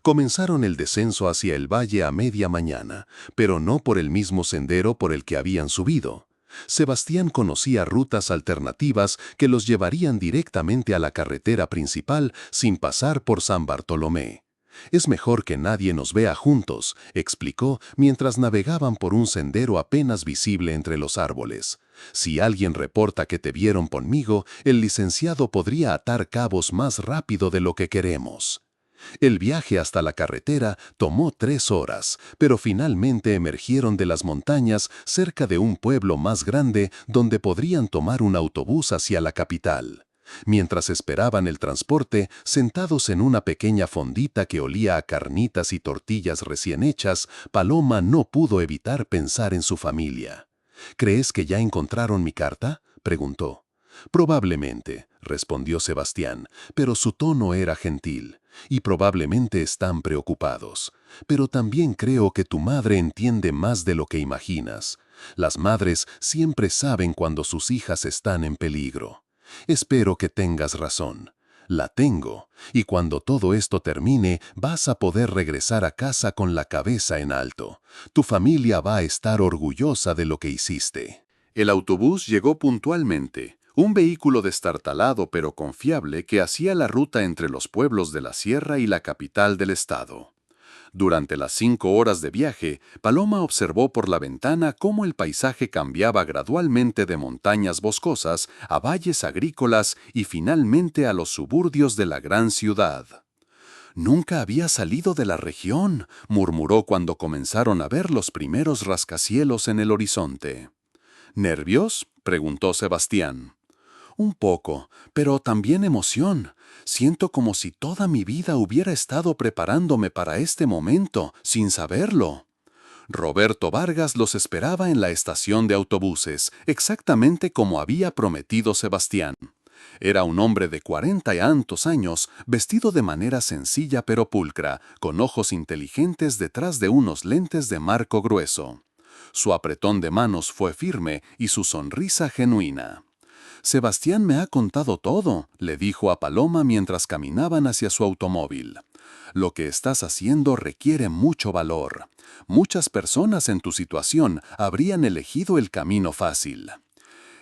Comenzaron el descenso hacia el valle a media mañana, pero no por el mismo sendero por el que habían subido. Sebastián conocía rutas alternativas que los llevarían directamente a la carretera principal sin pasar por San Bartolomé. Es mejor que nadie nos vea juntos, explicó mientras navegaban por un sendero apenas visible entre los árboles. Si alguien reporta que te vieron conmigo, el licenciado podría atar cabos más rápido de lo que queremos. El viaje hasta la carretera tomó 3 horas, pero finalmente emergieron de las montañas cerca de un pueblo más grande donde podrían tomar un autobús hacia la capital. Mientras esperaban el transporte, sentados en una pequeña fondita que olía a carnitas y tortillas recién hechas, Paloma no pudo evitar pensar en su familia. ¿Crees que ya encontraron mi carta?, preguntó. Probablemente, respondió Sebastián, pero su tono era gentil. Y probablemente están preocupados. Pero también creo que tu madre entiende más de lo que imaginas. Las madres siempre saben cuando sus hijas están en peligro. Espero que tengas razón. La tengo, y cuando todo esto termine, vas a poder regresar a casa con la cabeza en alto. Tu familia va a estar orgullosa de lo que hiciste.
El autobús llegó puntualmente. Un vehículo destartalado pero confiable que hacía la ruta entre los pueblos de la sierra y la capital del estado. Durante las 5 horas de viaje, Paloma observó por la ventana cómo el paisaje cambiaba gradualmente de montañas boscosas a valles agrícolas y finalmente a los suburbios de la gran ciudad. «Nunca había salido de la región», murmuró cuando comenzaron a ver los primeros rascacielos en el horizonte. «¿Nervios?», preguntó Sebastián. «Un poco, pero también emoción. Siento como si toda mi vida hubiera estado preparándome para este momento, sin saberlo». Roberto Vargas los esperaba en la estación de autobuses, exactamente como había prometido Sebastián. Era un hombre de 40 y tantos años, vestido de manera sencilla pero pulcra, con ojos inteligentes detrás de unos lentes de marco grueso. Su apretón de manos fue firme y su sonrisa genuina. «Sebastián me ha contado todo», le dijo a Paloma mientras caminaban hacia su automóvil. «Lo que estás haciendo requiere mucho valor. Muchas personas en tu situación habrían elegido el camino fácil».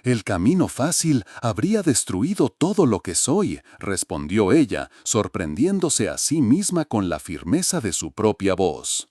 «El camino fácil habría destruido todo lo que soy», respondió ella, sorprendiéndose a sí misma con la firmeza de su propia voz.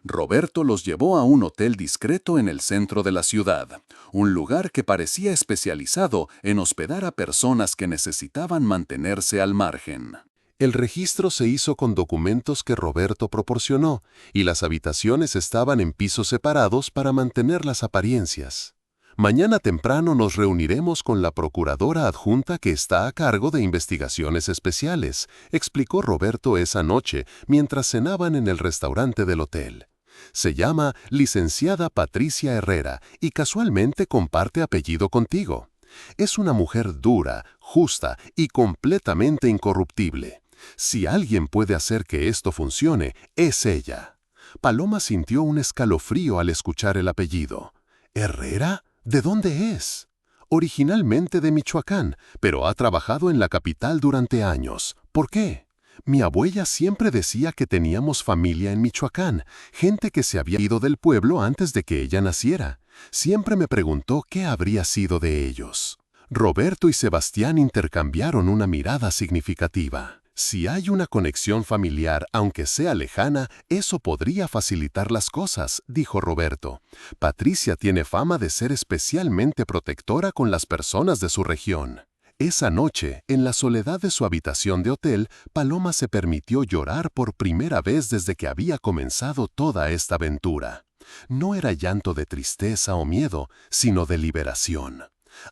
Roberto los llevó a un hotel discreto en el centro de la ciudad, un lugar que parecía especializado en hospedar a personas que necesitaban mantenerse al margen.
El registro se hizo con documentos que Roberto proporcionó, y las habitaciones estaban en pisos separados para mantener las apariencias. Mañana temprano nos reuniremos con la procuradora adjunta que está a cargo de investigaciones especiales, explicó Roberto esa noche mientras cenaban en el restaurante del hotel. Se llama licenciada Patricia Herrera y casualmente comparte apellido contigo. Es una mujer dura, justa y completamente incorruptible. Si alguien puede hacer que esto funcione, es ella. Paloma sintió un escalofrío al escuchar el apellido. ¿Herrera? ¿De dónde es? Originalmente de Michoacán, pero ha trabajado en la capital durante años. ¿Por qué? Mi abuela siempre decía que teníamos familia en Michoacán, gente que se había ido del pueblo antes de que ella naciera. Siempre me preguntó qué habría sido de ellos. Roberto y Sebastián intercambiaron una mirada significativa. Si hay una conexión familiar, aunque sea lejana, eso podría facilitar las cosas, dijo Roberto. Patricia tiene fama de ser especialmente protectora con las personas de su región. Esa noche, en la soledad de su habitación de hotel, Paloma se permitió llorar por primera vez desde que había comenzado toda esta aventura. No era llanto de tristeza o miedo, sino de liberación.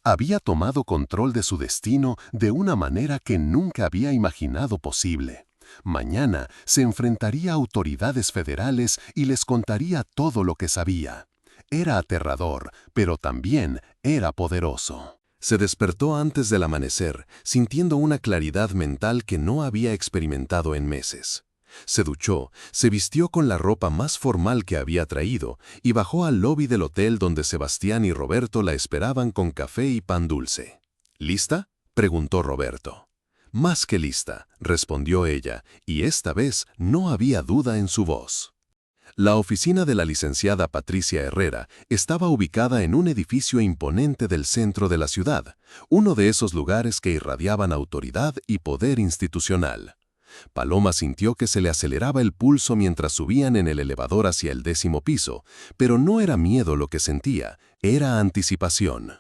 Había tomado control de su destino de una manera que nunca había imaginado posible. Mañana se enfrentaría a autoridades federales y les contaría todo lo que sabía. Era aterrador, pero también era poderoso. Se despertó antes del amanecer, sintiendo una claridad mental que no había experimentado en meses. Se duchó, se vistió con la ropa más formal que había traído y bajó al lobby del hotel donde Sebastián y Roberto la esperaban con café y pan dulce. ¿Lista?, preguntó Roberto. Más que lista, respondió ella, y esta vez no había duda en su voz. La oficina de la licenciada Patricia Herrera estaba ubicada en un edificio imponente del centro de la ciudad, uno de esos lugares que irradiaban autoridad y poder institucional. Paloma sintió que se le aceleraba el pulso mientras subían en el elevador hacia el 10º piso, pero no era miedo lo que sentía, era anticipación.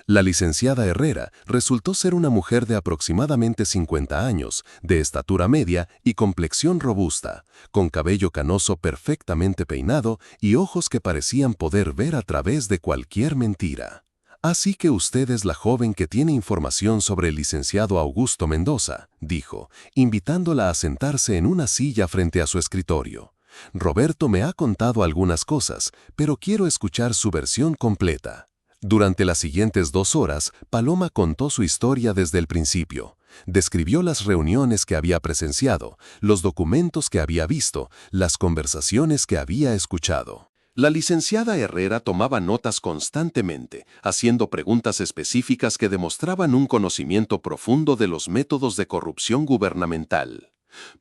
La licenciada Herrera resultó ser una mujer de aproximadamente 50 años, de estatura media y complexión robusta, con cabello canoso perfectamente peinado y ojos que parecían poder ver a través de cualquier mentira. «Así que usted es la joven que tiene información sobre el licenciado Augusto Mendoza», dijo, invitándola a sentarse en una silla frente a su escritorio. «Roberto me ha contado algunas cosas, pero quiero escuchar su versión completa». Durante las siguientes 2 horas, Paloma contó su historia desde el principio. Describió las reuniones que había presenciado, los documentos que había visto, las conversaciones que había escuchado. La licenciada Herrera tomaba notas constantemente, haciendo preguntas específicas que demostraban un conocimiento profundo de los métodos de corrupción gubernamental.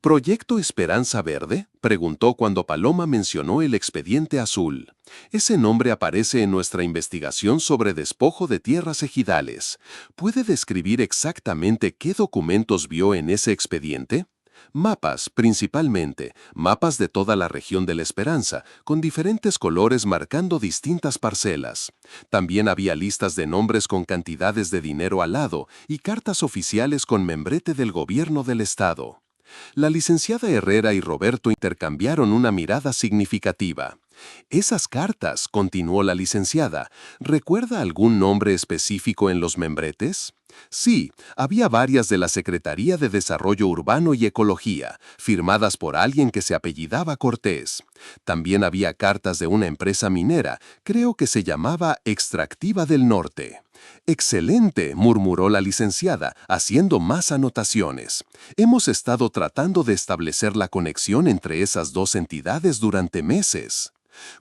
¿Proyecto Esperanza Verde?, preguntó cuando Paloma mencionó el expediente azul. Ese nombre aparece en nuestra investigación sobre despojo de tierras ejidales. ¿Puede describir exactamente qué documentos vio en ese expediente? Mapas, principalmente, mapas de toda la región de La Esperanza, con diferentes colores marcando distintas parcelas. También había listas de nombres con cantidades de dinero al lado y cartas oficiales con membrete del gobierno del estado. La licenciada Herrera y Roberto intercambiaron una mirada significativa. «Esas cartas», continuó la licenciada, ¿recuerda algún nombre específico en los membretes? Sí, había varias de la Secretaría de Desarrollo Urbano y Ecología, firmadas por alguien que se apellidaba Cortés. También había cartas de una empresa minera, creo que se llamaba Extractiva del Norte. «Excelente», murmuró la licenciada, haciendo más anotaciones. «Hemos estado tratando de establecer la conexión entre esas dos entidades durante meses».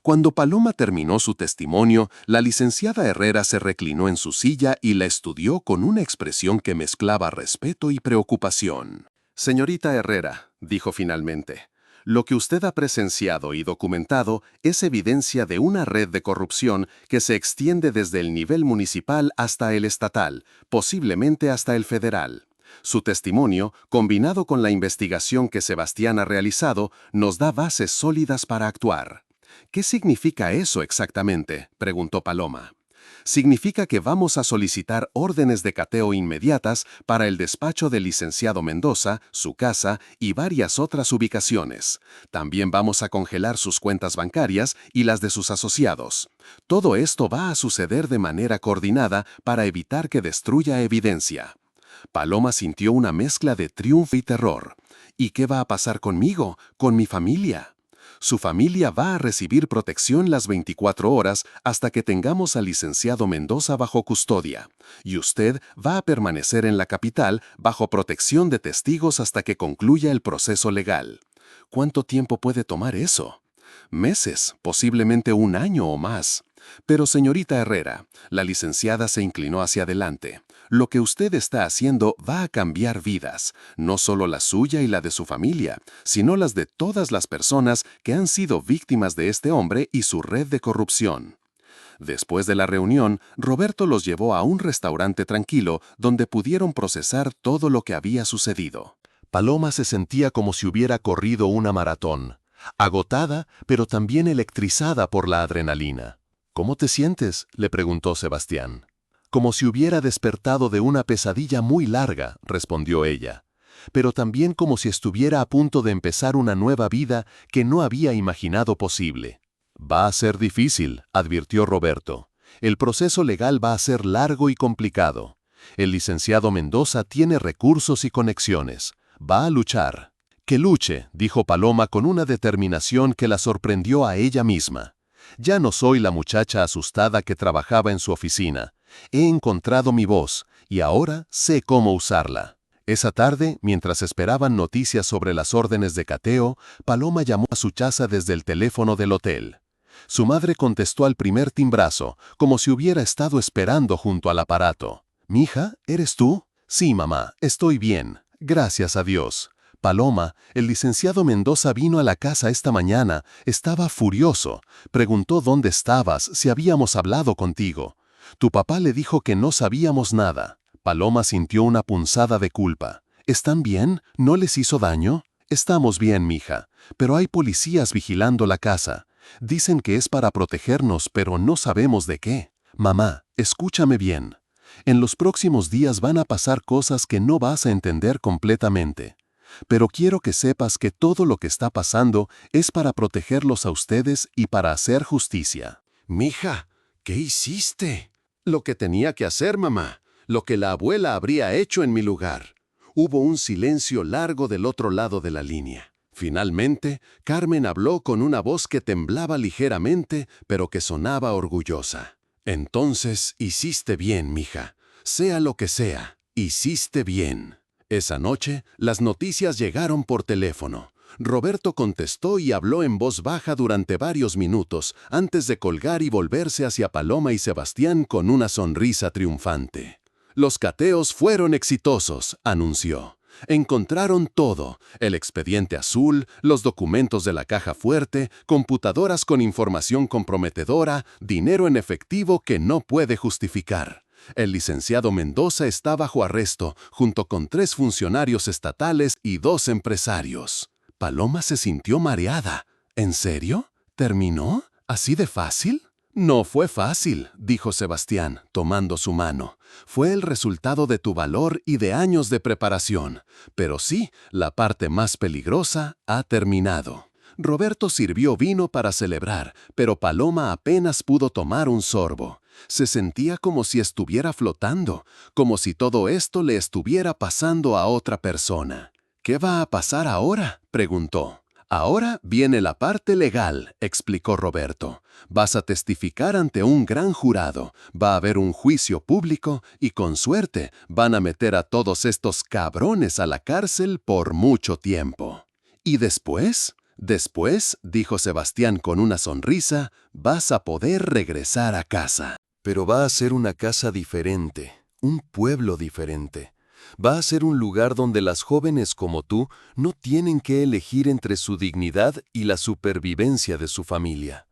Cuando Paloma terminó su testimonio, la licenciada Herrera se reclinó en su silla y la estudió con una expresión que mezclaba respeto y preocupación. «Señorita Herrera», dijo finalmente, «lo que usted ha presenciado y documentado es evidencia de una red de corrupción que se extiende desde el nivel municipal hasta el estatal, posiblemente hasta el federal. Su testimonio, combinado con la investigación que Sebastián ha realizado, nos da bases sólidas para actuar». «¿Qué significa eso exactamente?», preguntó Paloma. «Significa que vamos a solicitar órdenes de cateo inmediatas para el despacho del licenciado Mendoza, su casa y varias otras ubicaciones. También vamos a congelar sus cuentas bancarias y las de sus asociados. Todo esto va a suceder de manera coordinada para evitar que destruya evidencia». Paloma sintió una mezcla de triunfo y terror. «¿Y qué va a pasar conmigo, con mi familia?». «Su familia va a recibir protección las 24 horas hasta que tengamos al licenciado Mendoza bajo custodia, y usted va a permanecer en la capital bajo protección de testigos hasta que concluya el proceso legal». «¿Cuánto tiempo puede tomar eso?». «Meses, posiblemente 1 año o más». «Pero señorita Herrera», la licenciada se inclinó hacia adelante, «lo que usted está haciendo va a cambiar vidas, no solo la suya y la de su familia, sino las de todas las personas que han sido víctimas de este hombre y su red de corrupción». Después de la reunión, Roberto los llevó a un restaurante tranquilo donde pudieron procesar todo lo que había sucedido. Paloma se sentía como si hubiera corrido una maratón, agotada, pero también electrizada por la adrenalina. «¿Cómo te sientes?», le preguntó Sebastián. «Como si hubiera despertado de una pesadilla muy larga», respondió ella, «pero también como si estuviera a punto de empezar una nueva vida que no había imaginado posible».
Va a ser difícil, advirtió Roberto. El proceso legal va a ser largo y complicado. El licenciado Mendoza tiene recursos y conexiones. Va a luchar. Que luche, dijo Paloma con una determinación que la sorprendió a ella misma. Ya no soy la muchacha asustada que trabajaba en su oficina. He encontrado mi voz y ahora sé cómo usarla. Esa tarde, mientras esperaban noticias sobre las órdenes de cateo, Paloma llamó a su chaza desde el teléfono del hotel. Su madre contestó al primer timbrazo, como si hubiera estado esperando junto al aparato. «Mija, ¿eres tú?» «Sí, mamá, estoy bien. Gracias a Dios». «Paloma, el licenciado Mendoza vino a la casa esta mañana. Estaba furioso. Preguntó dónde estabas, si habíamos hablado contigo. Tu papá le dijo que no sabíamos nada». Paloma sintió una punzada de culpa. «¿Están bien? ¿No les hizo daño?» «Estamos bien, mija, pero hay policías vigilando la casa. Dicen que es para protegernos, pero no sabemos de qué. Mamá, escúchame bien. En los próximos días van a pasar cosas que no vas a entender completamente. Pero quiero que sepas que todo lo que está pasando es para protegerlos a ustedes y para hacer justicia».
«Mija, ¿qué hiciste?» «Lo que tenía que hacer, mamá. Lo que la abuela habría hecho en mi lugar». Hubo un silencio largo del otro lado de la línea. Finalmente, Carmen habló con una voz que temblaba ligeramente, pero que sonaba orgullosa. «Entonces hiciste bien, mija. Sea lo que sea, hiciste bien». Esa noche, las noticias llegaron por teléfono. Roberto contestó y habló en voz baja durante varios minutos, antes de colgar y volverse hacia Paloma y Sebastián con una sonrisa triunfante. «Los cateos fueron exitosos», anunció. «Encontraron todo: el expediente azul, los documentos de la caja fuerte, computadoras con información comprometedora, dinero en efectivo que no puede justificar. El licenciado Mendoza está bajo arresto, junto con 3 funcionarios estatales y 2 empresarios». Paloma se sintió mareada. «¿En serio? ¿Terminó? ¿Así de fácil?» «No fue fácil», dijo Sebastián, tomando su mano. «Fue el resultado de tu valor y de años de preparación. Pero sí, la parte más peligrosa ha terminado». Roberto sirvió vino para celebrar, pero Paloma apenas pudo tomar un sorbo. Se sentía como si estuviera flotando, como si todo esto le estuviera pasando a otra persona. «¿Qué va a pasar ahora?», preguntó. «Ahora viene la parte legal», explicó Roberto. «Vas a testificar ante un gran jurado, va a haber un juicio público y con suerte van a meter a todos estos cabrones a la cárcel por mucho tiempo». «¿Y después?». «Después», dijo Sebastián con una sonrisa, «vas a poder regresar a casa».
Pero va a ser una casa diferente, un pueblo diferente. Va a ser un lugar donde las jóvenes como tú no tienen que elegir entre su dignidad y la supervivencia de su familia.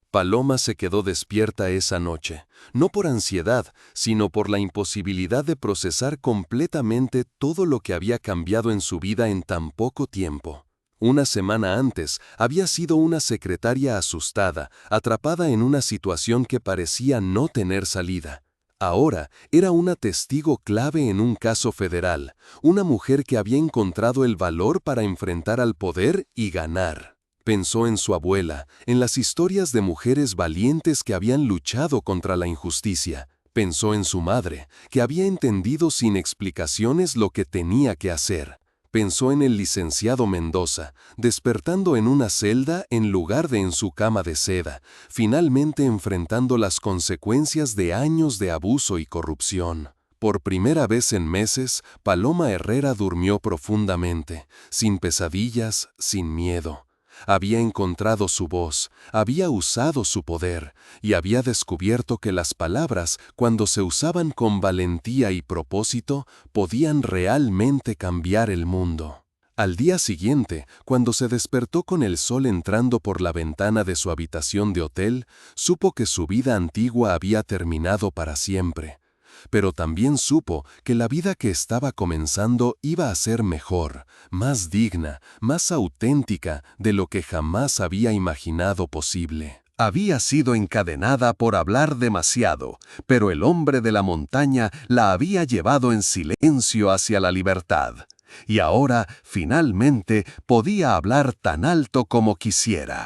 Paloma se quedó despierta esa noche, no por ansiedad, sino por la imposibilidad de procesar completamente todo lo que había cambiado en su vida en tan poco tiempo. Una semana antes había sido una secretaria asustada, atrapada en una situación que parecía no tener salida. Ahora era una testigo clave en un caso federal, una mujer que había encontrado el valor para enfrentar al poder y ganar. Pensó en su abuela, en las historias de mujeres valientes que habían luchado contra la injusticia. Pensó en su madre, que había entendido sin explicaciones lo que tenía que hacer. Pensó en el licenciado Mendoza, despertando en una celda en lugar de en su cama de seda, finalmente enfrentando las consecuencias de años de abuso y corrupción. Por primera vez en meses, Paloma Herrera durmió profundamente, sin pesadillas, sin miedo. Había encontrado su voz, había usado su poder y había descubierto que las palabras, cuando se usaban con valentía y propósito, podían realmente cambiar el mundo. Al día siguiente, cuando se despertó con el sol entrando por la ventana de su habitación de hotel, supo que su vida antigua había terminado para siempre. Pero también supo que la vida que estaba comenzando iba a ser mejor, más digna, más auténtica de lo que jamás había imaginado posible. Había sido encadenada por hablar demasiado, pero el hombre de la montaña la había llevado en silencio hacia la libertad. Y ahora, finalmente, podía hablar tan alto como quisiera.